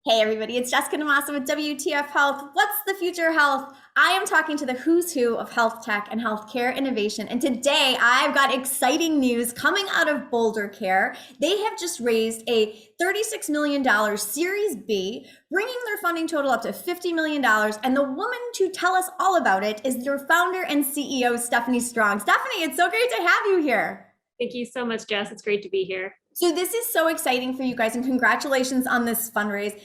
Hey everybody, it's Jessica Namasa with WTF Health. What's the future of health? I am talking to the who's who of health tech and healthcare innovation. And today I've got exciting news coming out of Boulder Care. They have just raised a $36 million Series B, bringing their funding total up to $50 million. And the woman to tell us all about it is their founder and CEO, Stephanie Strong. Stephanie, it's so great to have you here. Thank you so much, Jess. It's great to be here. So this is so exciting for you guys, and congratulations on this fundraise.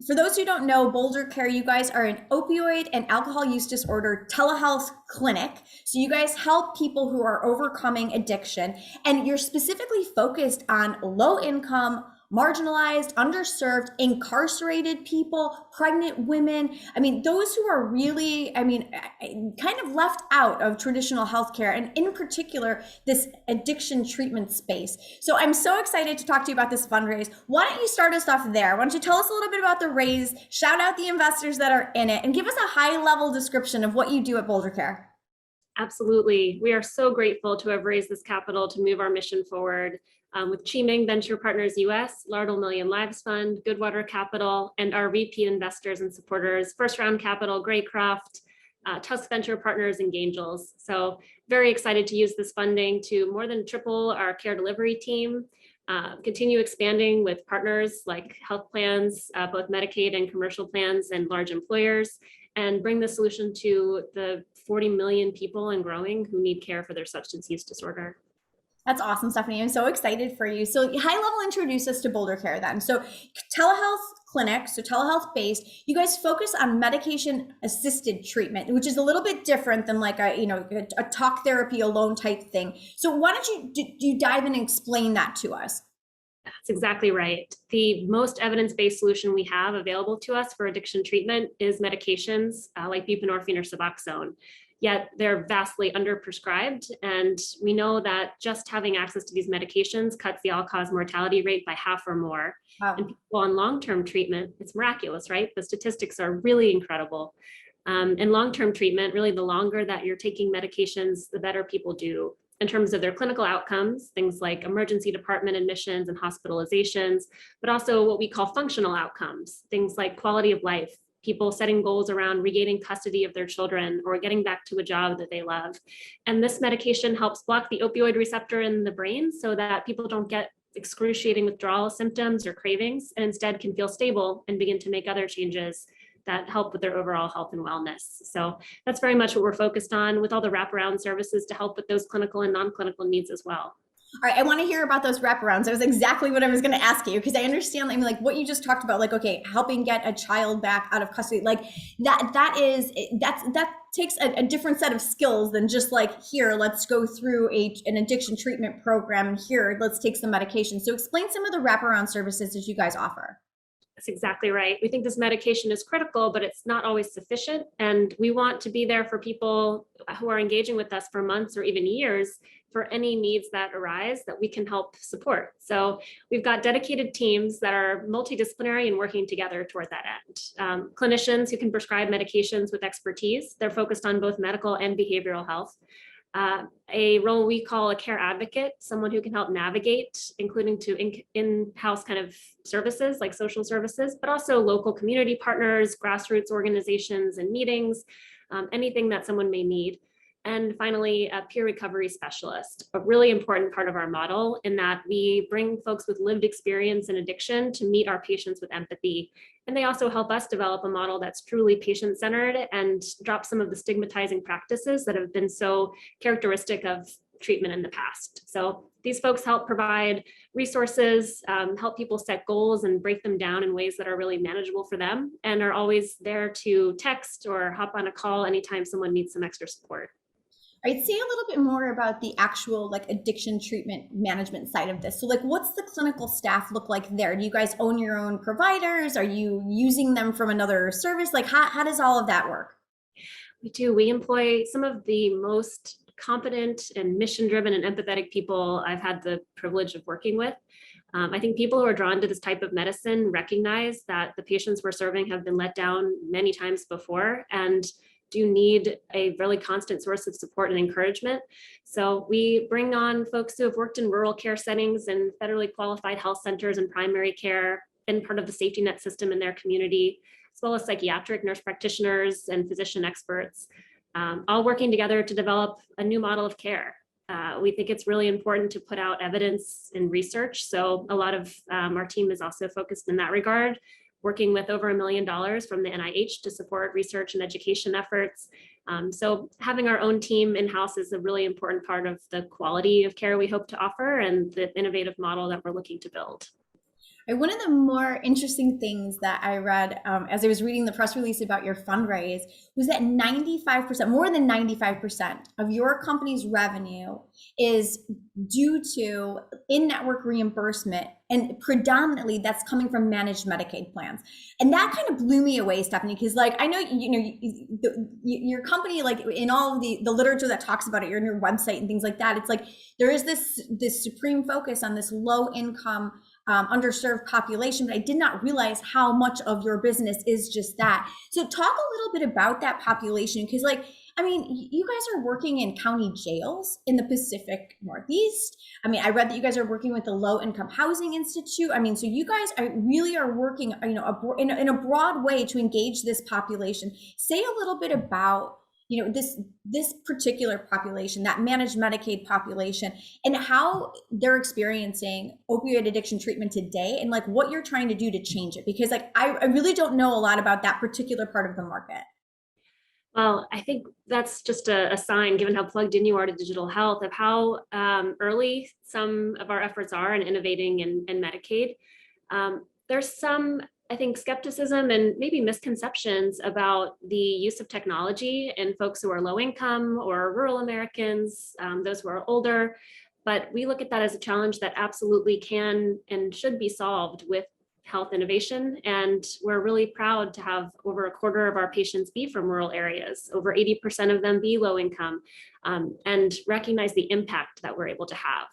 For those who don't know, Boulder Care, you guys are an opioid and alcohol use disorder telehealth clinic. So you guys help people who are overcoming addiction, and you're specifically focused on low income, marginalized, underserved, incarcerated people, pregnant women. I mean, those who are really, kind of left out of traditional healthcare, and in particular, this addiction treatment space. So I'm so excited to talk to you about this fundraise. Why don't you start us off there? Why don't you tell us a little bit about the raise, shout out the investors that are in it, and give us a high level description of what you do at Boulder Care. Absolutely. We are so grateful to have raised this capital to move our mission forward with Chiming Venture Partners US, Lardle Million Lives Fund, Goodwater Capital, and our repeat investors and supporters, First Round Capital, Graycroft, Tusk Venture Partners, and Gangels. So very excited to use this funding to more than triple our care delivery team, continue expanding with partners like health plans, both Medicaid and commercial plans, and large employers, and bring the solution to the 40 million people and growing who need care for their substance use disorder. That's awesome, Stephanie. I'm so excited for you. So high level, introduce us to Boulder Care then. So telehealth clinic, so telehealth based, you guys focus on medication assisted treatment, which is a little bit different than like a talk therapy alone type thing. So why don't you dive in and explain that to us? That's exactly right. The most evidence-based solution we have available to us for addiction treatment is medications like buprenorphine or Suboxone. Yet they're vastly underprescribed. And we know that just having access to these medications cuts the all-cause mortality rate by half or more. Wow. And people on long-term treatment, it's miraculous, right? The statistics are really incredible. And long-term treatment, really the longer that you're taking medications, the better people do in terms of their clinical outcomes, things like emergency department admissions and hospitalizations, but also what we call functional outcomes, things like quality of life, people setting goals around regaining custody of their children or getting back to a job that they love. And this medication helps block the opioid receptor in the brain so that people don't get excruciating withdrawal symptoms or cravings, and instead can feel stable and begin to make other changes that help with their overall health and wellness. So that's very much what we're focused on, with all the wraparound services to help with those clinical and non-clinical needs as well. All right, I want to hear about those wraparounds. That was exactly what I was going to ask you, because I understand, like what you just talked about, like, okay, helping get a child back out of custody, like that takes a different set of skills than just like, here, let's go through an addiction treatment program, and here, let's take some medication. So explain some of the wraparound services that you guys offer. That's exactly right. We think this medication is critical, but it's not always sufficient. And we want to be there for people who are engaging with us for months or even years for any needs that arise that we can help support. So we've got dedicated teams that are multidisciplinary and working together toward that end. Clinicians who can prescribe medications with expertise. They're focused on both medical and behavioral health. A role we call a care advocate, someone who can help navigate, including to in-house kind of services like social services, but also local community partners, grassroots organizations and meetings, anything that someone may need. And finally, a peer recovery specialist, a really important part of our model in that we bring folks with lived experience in addiction to meet our patients with empathy. And they also help us develop a model that's truly patient-centered and drop some of the stigmatizing practices that have been so characteristic of treatment in the past. So these folks help provide resources, help people set goals and break them down in ways that are really manageable for them, and are always there to text or hop on a call anytime someone needs some extra support. All right, say a little bit more about the actual like addiction treatment management side of this. So like, what's the clinical staff look like there? Do you guys own your own providers? Are you using them from another service? Like how does all of that work? We do. We employ some of the most competent and mission-driven and empathetic people I've had the privilege of working with. I think people who are drawn to this type of medicine recognize that the patients we're serving have been let down many times before and do need a really constant source of support and encouragement. So we bring on folks who have worked in rural care settings and federally qualified health centers and primary care, been part of the safety net system in their community, as well as psychiatric nurse practitioners and physician experts, all working together to develop a new model of care. We think it's really important to put out evidence and research. So a lot of our team is also focused in that regard, working with over $1 million from the NIH to support research and education efforts. So having our own team in-house is a really important part of the quality of care we hope to offer and the innovative model that we're looking to build. One of the more interesting things that I read as I was reading the press release about your fundraise was that 95%, more than 95% of your company's revenue is due to in-network reimbursement, and predominantly that's coming from managed Medicaid plans. And that kind of blew me away, Stephanie, because like I know your company, like in all of the literature that talks about it, you're on your website and things like that. It's like there is this supreme focus on this low income underserved population, but I did not realize how much of your business is just that. So talk a little bit about that population, because like, I mean, you guys are working in county jails in the Pacific Northeast. I mean, I read that you guys are working with the Low Income Housing Institute. I mean, so you guys really are working, in a broad way to engage this population. Say a little bit about this particular population, that managed Medicaid population, and how they're experiencing opioid addiction treatment today, and like what you're trying to do to change it, because like I really don't know a lot about that particular part of the market. Well, I think that's just a sign, given how plugged in you are to digital health, of how early some of our efforts are in innovating in Medicaid. There's some, I think, skepticism and maybe misconceptions about the use of technology in folks who are low income or rural Americans, those who are older. But we look at that as a challenge that absolutely can and should be solved with health innovation. And we're really proud to have over a quarter of our patients be from rural areas, over 80% of them be low income, and recognize the impact that we're able to have.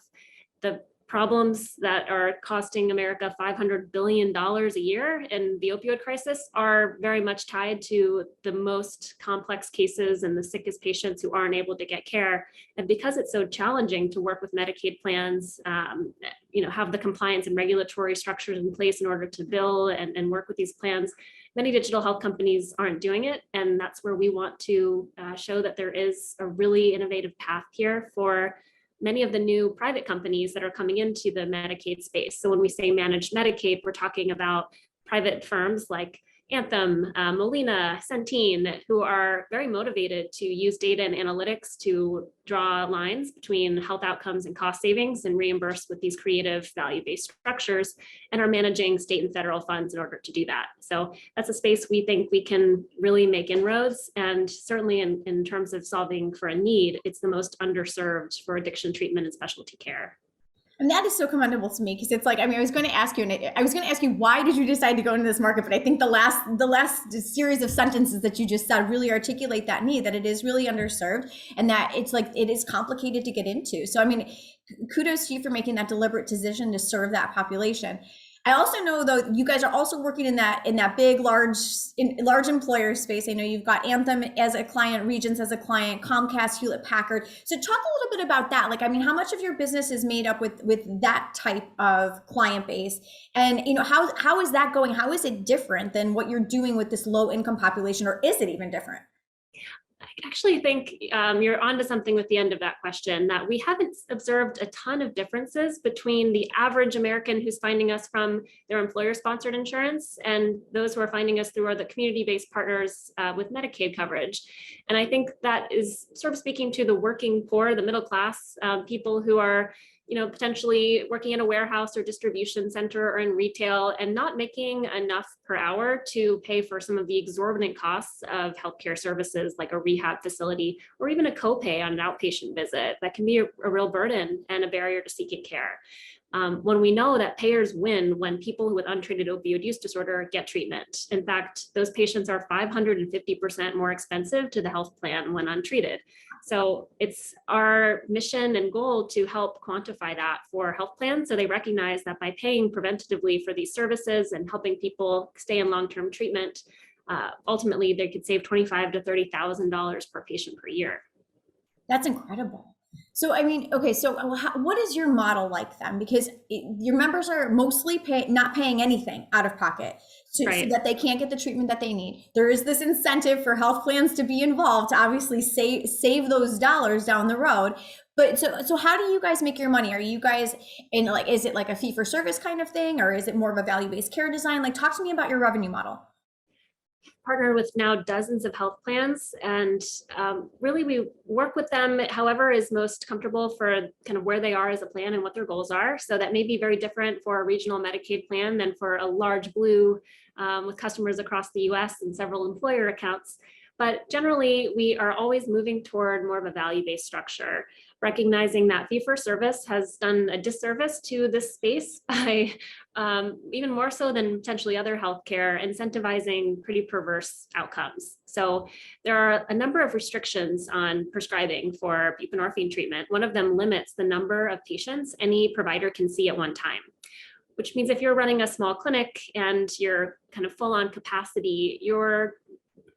The problems that are costing America $500 billion a year in the opioid crisis are very much tied to the most complex cases and the sickest patients who aren't able to get care. And because it's so challenging to work with Medicaid plans, have the compliance and regulatory structures in place in order to bill and work with these plans, many digital health companies aren't doing it. And that's where we want to show that there is a really innovative path here for many of the new private companies that are coming into the Medicaid space. So when we say managed Medicaid, we're talking about private firms like Anthem, Molina, Centene, who are very motivated to use data and analytics to draw lines between health outcomes and cost savings and reimburse with these creative value-based structures, and are managing state and federal funds in order to do that. So that's a space we think we can really make inroads, and certainly in terms of solving for a need, it's the most underserved for addiction treatment and specialty care. And that is so commendable to me, because it's like, I mean, I was going to ask you, why did you decide to go into this market? But I think the last series of sentences that you just said really articulate that need, that it is really underserved, and that it's like, it is complicated to get into. So, I mean, kudos to you for making that deliberate decision to serve that population. I also know, though, you guys are also working in that big, large employer space. I know you've got Anthem as a client, Regents as a client, Comcast, Hewlett Packard. So talk a little bit about that. Like, I mean, how much of your business is made up with that type of client base? And, how is that going? How is it different than what you're doing with this low income population, or is it even different? I actually think you're onto something with the end of that question, that we haven't observed a ton of differences between the average American who's finding us from their employer-sponsored insurance and those who are finding us through the community-based partners with Medicaid coverage. And I think that is sort of speaking to the working poor, the middle class, people who are potentially working in a warehouse or distribution center or in retail and not making enough per hour to pay for some of the exorbitant costs of healthcare services like a rehab facility or even a copay on an outpatient visit. That can be a real burden and a barrier to seeking care. When we know that payers win when people with untreated opioid use disorder get treatment. In fact, those patients are 550% more expensive to the health plan when untreated. So it's our mission and goal to help quantify that for health plans, so they recognize that by paying preventatively for these services and helping people stay in long-term treatment, ultimately they could save $25,000 to $30,000 per patient per year. That's incredible. So, I mean, okay, so what is your model like then? Because your members are mostly not paying anything out of pocket, so Right. that they can't get the treatment that they need. There is this incentive for health plans to be involved to obviously save those dollars down the road. But so how do you guys make your money? Are you guys in, like, is it like a fee for service kind of thing, or is it more of a value-based care design? Like, talk to me about your revenue model. Partner with now dozens of health plans, and really we work with them however is most comfortable for kind of where they are as a plan and what their goals are. So that may be very different for a regional Medicaid plan than for a large blue with customers across the US and several employer accounts. But generally, we are always moving toward more of a value-based structure, recognizing that fee-for-service has done a disservice to this space by even more so than potentially other healthcare, incentivizing pretty perverse outcomes. So there are a number of restrictions on prescribing for buprenorphine treatment. One of them limits the number of patients any provider can see at one time, which means if you're running a small clinic and you're kind of full on capacity, your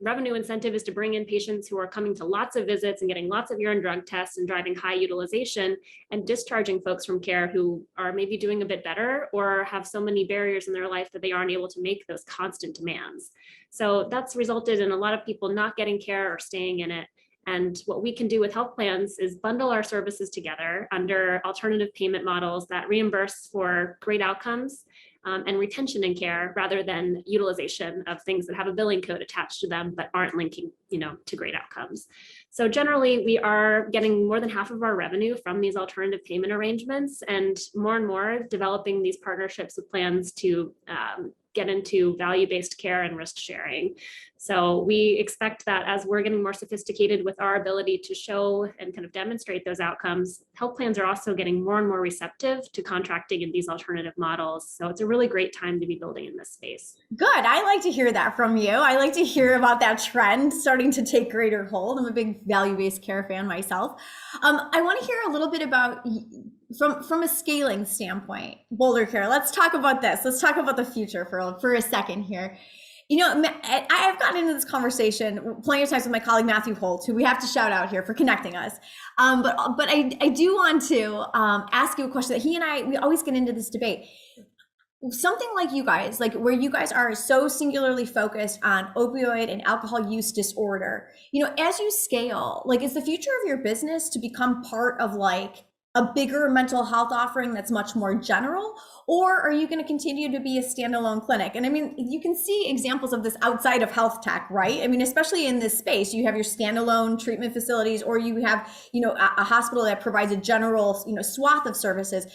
revenue incentive is to bring in patients who are coming to lots of visits and getting lots of urine drug tests and driving high utilization, and discharging folks from care who are maybe doing a bit better or have so many barriers in their life that they aren't able to make those constant demands. So that's resulted in a lot of people not getting care or staying in it. And what we can do with health plans is bundle our services together under alternative payment models that reimburse for great outcomes and retention in care rather than utilization of things that have a billing code attached to them but aren't linking, to great outcomes. So generally, we are getting more than half of our revenue from these alternative payment arrangements, and more developing these partnerships with plans to get into value-based care and risk sharing. So we expect that as we're getting more sophisticated with our ability to show and kind of demonstrate those outcomes, health plans are also getting more and more receptive to contracting in these alternative models. So it's a really great time to be building in this space. Good. I like to hear that from you. I like to hear about that trend starting to take greater hold. I'm a big value-based care fan myself. I want to hear a little bit about, from a scaling standpoint, Boulder Care. Let's talk about this. Let's talk about the future for a second here. I've gotten into this conversation plenty of times with my colleague Matthew Holt, who we have to shout out here for connecting us. But I do want to ask you a question that we always get into this debate. Something like you guys, like where you guys are so singularly focused on opioid and alcohol use disorder, as you scale, like, is the future of your business to become part of like a bigger mental health offering that's much more general, or are you going to continue to be a standalone clinic? And I mean, you can see examples of this outside of health tech, right? I mean, especially in this space, you have your standalone treatment facilities, or you have, a hospital that provides a general, swath of services.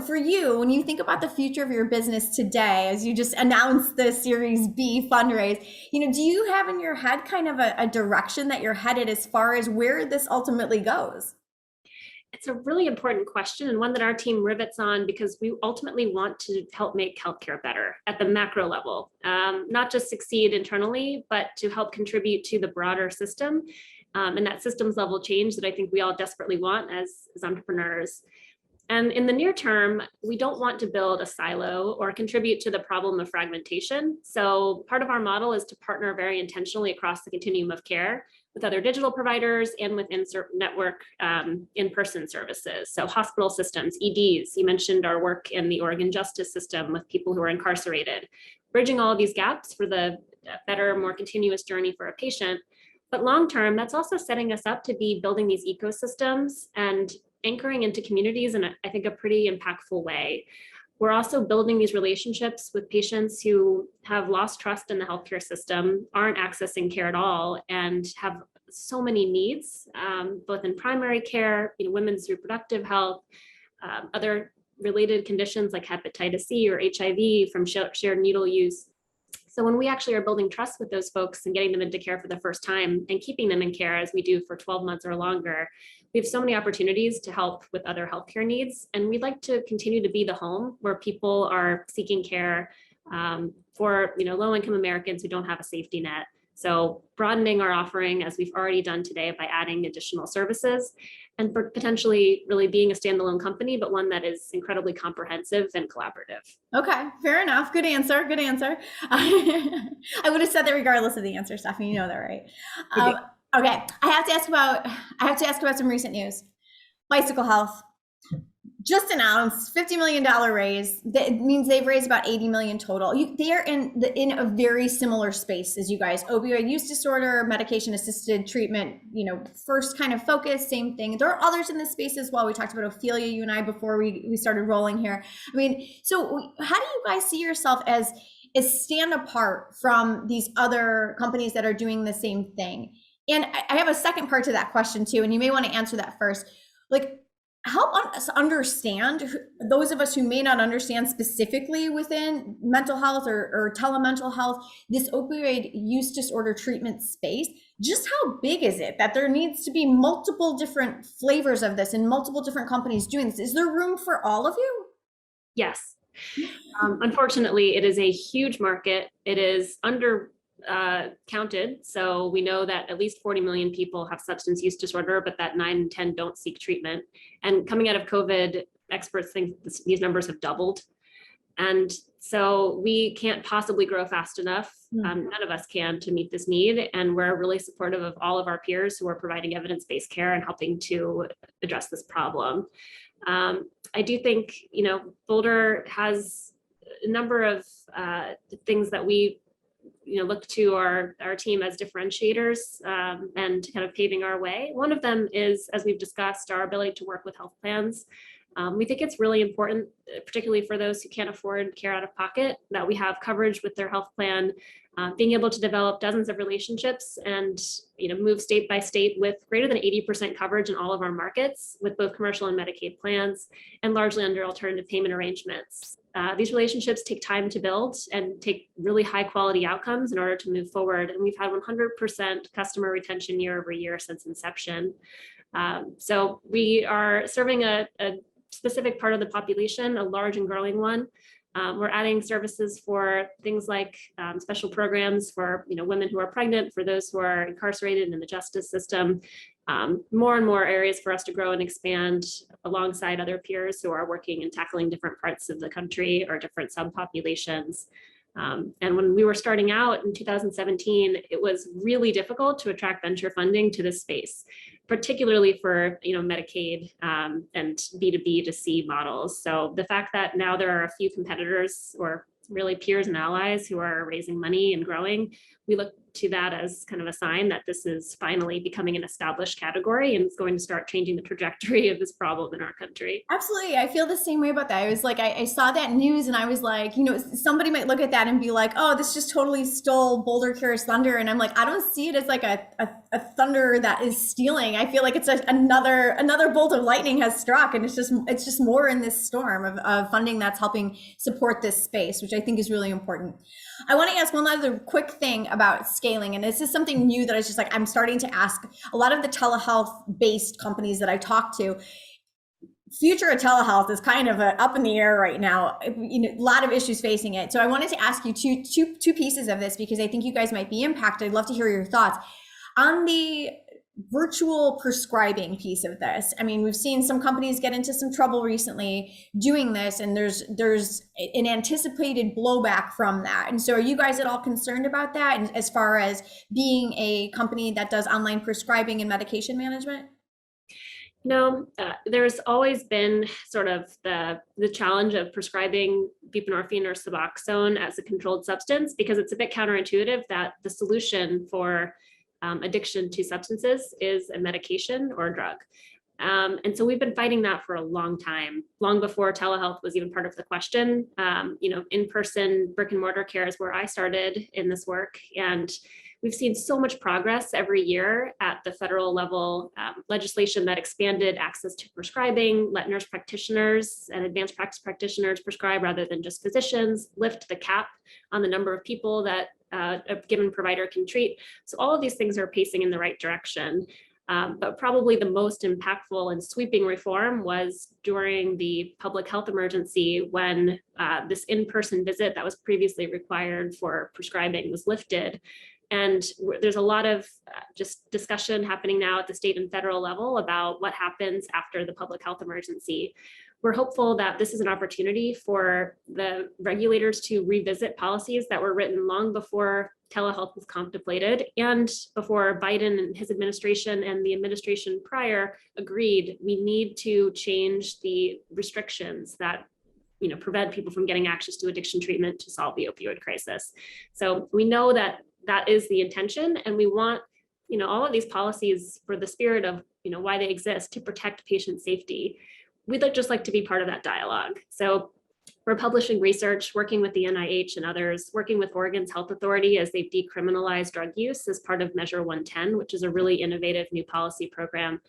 For you, when you think about the future of your business today, as you just announced the Series B fundraise, do you have in your head kind of a direction that you're headed as far as where this ultimately goes? It's a really important question, and one that our team rivets on, because we ultimately want to help make healthcare better at the macro level, not just succeed internally, but to help contribute to the broader system and that systems level change that I think we all desperately want as entrepreneurs. And in the near term, we don't want to build a silo or contribute to the problem of fragmentation. So part of our model is to partner very intentionally across the continuum of care with other digital providers and with network in-person services. So hospital systems, EDs, you mentioned our work in the Oregon justice system with people who are incarcerated, bridging all of these gaps for the better, more continuous journey for a patient. But long-term, that's also setting us up to be building these ecosystems and anchoring into communities in, I think, a pretty impactful way. We're also building these relationships with patients who have lost trust in the healthcare system, aren't accessing care at all, and have so many needs, both in primary care, women's reproductive health, other related conditions like hepatitis C or HIV from shared needle use. So when we actually are building trust with those folks and getting them into care for the first time and keeping them in care as we do for 12 months or longer, we have so many opportunities to help with other healthcare needs. And we'd like to continue to be the home where people are seeking care for low-income Americans who don't have a safety net. So broadening our offering, as we've already done today, by adding additional services, and for potentially really being a standalone company, but one that is incredibly comprehensive and collaborative. Okay, fair enough. Good answer. Good answer. I would have said that regardless of the answer, Stephanie. You know that, right? Okay, I have to ask about some recent news. Bicycle Health just announced $50 million raise. That means they've raised about 80 million total. They are in a very similar space as you guys. Opioid use disorder, medication assisted treatment, first kind of focus, same thing. There are others in this space as well. We talked about Ophelia, you and I, before we started rolling here. I mean, so how do you guys see yourself as stand apart from these other companies that are doing the same thing? And I have a second part to that question too, and you may want to answer that first. Like, help us understand, those of us who may not understand specifically within mental health or telemental health, this opioid use disorder treatment space, just how big is it that there needs to be multiple different flavors of this and multiple different companies doing this? Is there room for all of you? Yes. Unfortunately, it is a huge market. It is under counted. So we know that at least 40 million people have substance use disorder, but that 9 in 10 don't seek treatment. And coming out of COVID, experts think these numbers have doubled. And so we can't possibly grow fast enough. None of us can, to meet this need. And we're really supportive of all of our peers who are providing evidence-based care and helping to address this problem. I do think, Boulder has a number of things that we look to our team as differentiators and kind of paving our way. One of them is, as we've discussed, our ability to work with health plans. We think it's really important, particularly for those who can't afford care out of pocket, that we have coverage with their health plan, being able to develop dozens of relationships and move state by state with greater than 80% coverage in all of our markets with both commercial and Medicaid plans, and largely under alternative payment arrangements. These relationships take time to build and take really high quality outcomes in order to move forward. And we've had 100% customer retention year over year since inception. So we are serving a specific part of the population, a large and growing one. We're adding services for things like special programs for women who are pregnant, for those who are incarcerated in the justice system. More and more areas for us to grow and expand alongside other peers who are working and tackling different parts of the country or different subpopulations. And when we were starting out in 2017, it was really difficult to attract venture funding to this space, particularly for Medicaid and B2B to C models. So the fact that now there are a few competitors or really peers and allies who are raising money and growing, we look to that as kind of a sign that this is finally becoming an established category and it's going to start changing the trajectory of this problem in our country. Absolutely. I feel the same way about that. I was like, I saw that news and I was like, somebody might look at that and be like, oh, this just totally stole Boulder Care's thunder. And I'm like, I don't see it as like a thunder that is stealing. I feel like it's another bolt of lightning has struck, and it's just more in this storm of funding that's helping support this space, which I think is really important. I want to ask one other quick thing about scaling, and this is something new that I was just like, I'm starting to ask a lot of the telehealth based companies that I talk to. Future of telehealth is kind of up in the air right now. A lot of issues facing it. So I wanted to ask you two pieces of this, because I think you guys might be impacted. I'd love to hear your thoughts on the virtual prescribing piece of this. I mean, we've seen some companies get into some trouble recently doing this, and there's an anticipated blowback from that. And so are you guys at all concerned about that, and as far as being a company that does online prescribing and medication management? No, there's always been sort of the challenge of prescribing buprenorphine or Suboxone as a controlled substance, because it's a bit counterintuitive that the solution for addiction to substances is a medication or a drug. And so we've been fighting that for a long time, long before telehealth was even part of the question. In-person brick and mortar care is where I started in this work. And we've seen so much progress every year at the federal level, legislation that expanded access to prescribing, let nurse practitioners and advanced practice practitioners prescribe rather than just physicians, lift the cap on the number of people that a given provider can treat. So all of these things are pacing in the right direction. But probably the most impactful and sweeping reform was during the public health emergency, when this in-person visit that was previously required for prescribing was lifted. And there's a lot of just discussion happening now at the state and federal level about what happens after the public health emergency. we're hopeful that this is an opportunity for the regulators to revisit policies that were written long before telehealth was contemplated and before Biden and his administration and the administration prior agreed we need to change the restrictions that prevent people from getting access to addiction treatment to solve the opioid crisis. So we know that that is the intention, and we want all of these policies for the spirit of why they exist, to protect patient safety. We'd just like to be part of that dialogue. So we're publishing research, working with the NIH and others, working with Oregon's health authority as they've decriminalized drug use as part of Measure 110, which is a really innovative new policy program.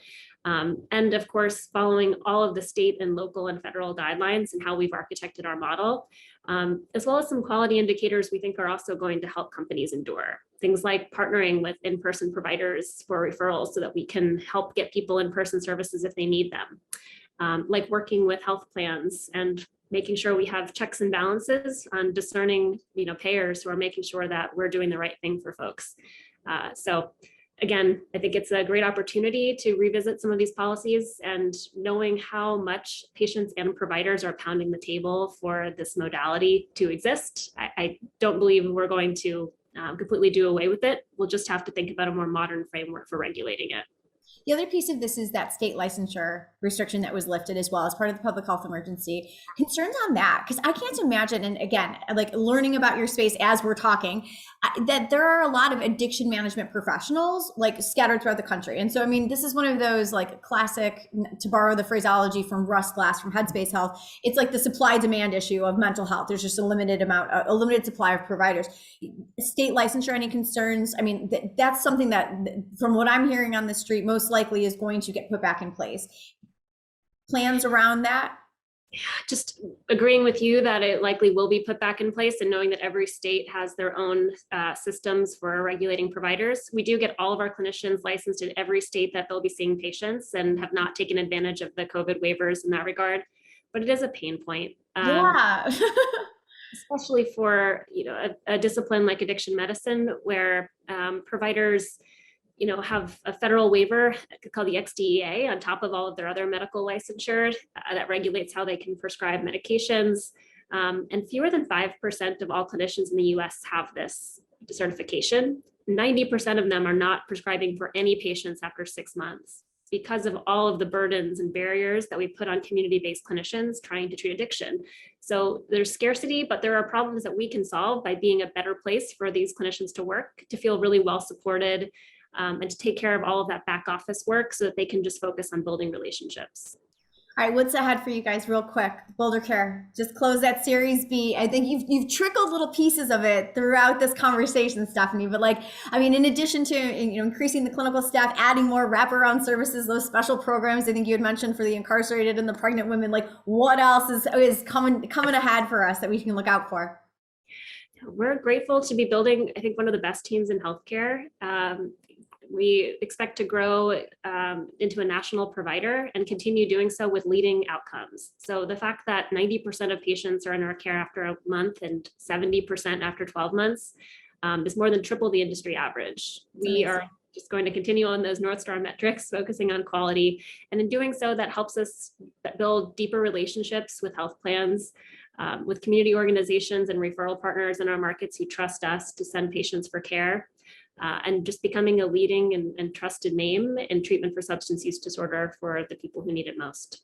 And of course, following all of the state and local and federal guidelines and how we've architected our model, as well as some quality indicators we think are also going to help companies endure. Things like partnering with in-person providers for referrals so that we can help get people in-person services if they need them. Like working with health plans and making sure we have checks and balances on discerning, payers who are making sure that we're doing the right thing for folks. So again, I think it's a great opportunity to revisit some of these policies, and knowing how much patients and providers are pounding the table for this modality to exist. I don't believe we're going to completely do away with it. We'll just have to think about a more modern framework for regulating it. The other piece of this is that state licensure restriction that was lifted as well as part of the public health emergency. Concerns on that, because I can't imagine, and again, like learning about your space as we're talking, that there are a lot of addiction management professionals like scattered throughout the country. And so, I mean, this is one of those like classic, to borrow the phraseology from Russ Glass from Headspace Health, it's like the supply demand issue of mental health. There's just a limited supply of providers. State licensure, any concerns? I mean, that's something that from what I'm hearing on the street, most likely is going to get put back in place. Plans around that? Just agreeing with you that it likely will be put back in place, and knowing that every state has their own systems for regulating providers. We do get all of our clinicians licensed in every state that they'll be seeing patients, and have not taken advantage of the COVID waivers in that regard. But it is a pain point. Yeah. Especially for a discipline like addiction medicine, where providers have a federal waiver called the XDEA on top of all of their other medical licensure that regulates how they can prescribe medications. And fewer than 5% of all clinicians in the US have this certification. 90% of them are not prescribing for any patients after 6 months because of all of the burdens and barriers that we put on community-based clinicians trying to treat addiction. So there's scarcity, but there are problems that we can solve by being a better place for these clinicians to work, to feel really well supported, and to take care of all of that back office work so that they can just focus on building relationships. All right, what's ahead for you guys real quick? Boulder Care, just close that Series B. I think you've trickled little pieces of it throughout this conversation, Stephanie, but in addition to increasing the clinical staff, adding more wraparound services, those special programs I think you had mentioned for the incarcerated and the pregnant women, what else is coming ahead for us that we can look out for? We're grateful to be building, I think, one of the best teams in healthcare. We expect to grow into a national provider and continue doing so with leading outcomes. So the fact that 90% of patients are in our care after a month and 70% after 12 months is more than triple the industry average. We are just going to continue on those North Star metrics, focusing on quality. And in doing so, that helps us build deeper relationships with health plans, with community organizations and referral partners in our markets who trust us to send patients for care. And just becoming a leading and trusted name in treatment for substance use disorder for the people who need it most.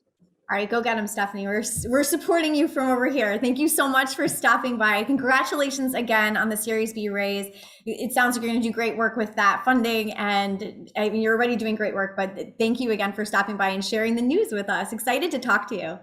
All right, go get them, Stephanie. We're supporting you from over here. Thank you so much for stopping by. Congratulations again on the Series B raise. It sounds like you're going to do great work with that funding, and I mean, you're already doing great work, but thank you again for stopping by and sharing the news with us. Excited to talk to you.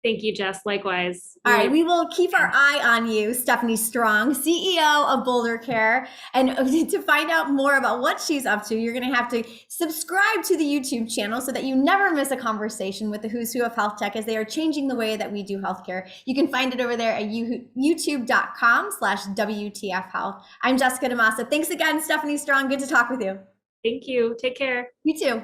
Thank you, Jess. Likewise. All right, we will keep our eye on you, Stephanie Strong, CEO of Boulder Care. And to find out more about what she's up to, you're going to have to subscribe to the YouTube channel so that you never miss a conversation with the who's who of health tech as they are changing the way that we do healthcare. You can find it over there at youtube.com/WTF Health. I'm Jessica DeMassa. Thanks again, Stephanie Strong. Good to talk with you. Thank you. Take care. You too.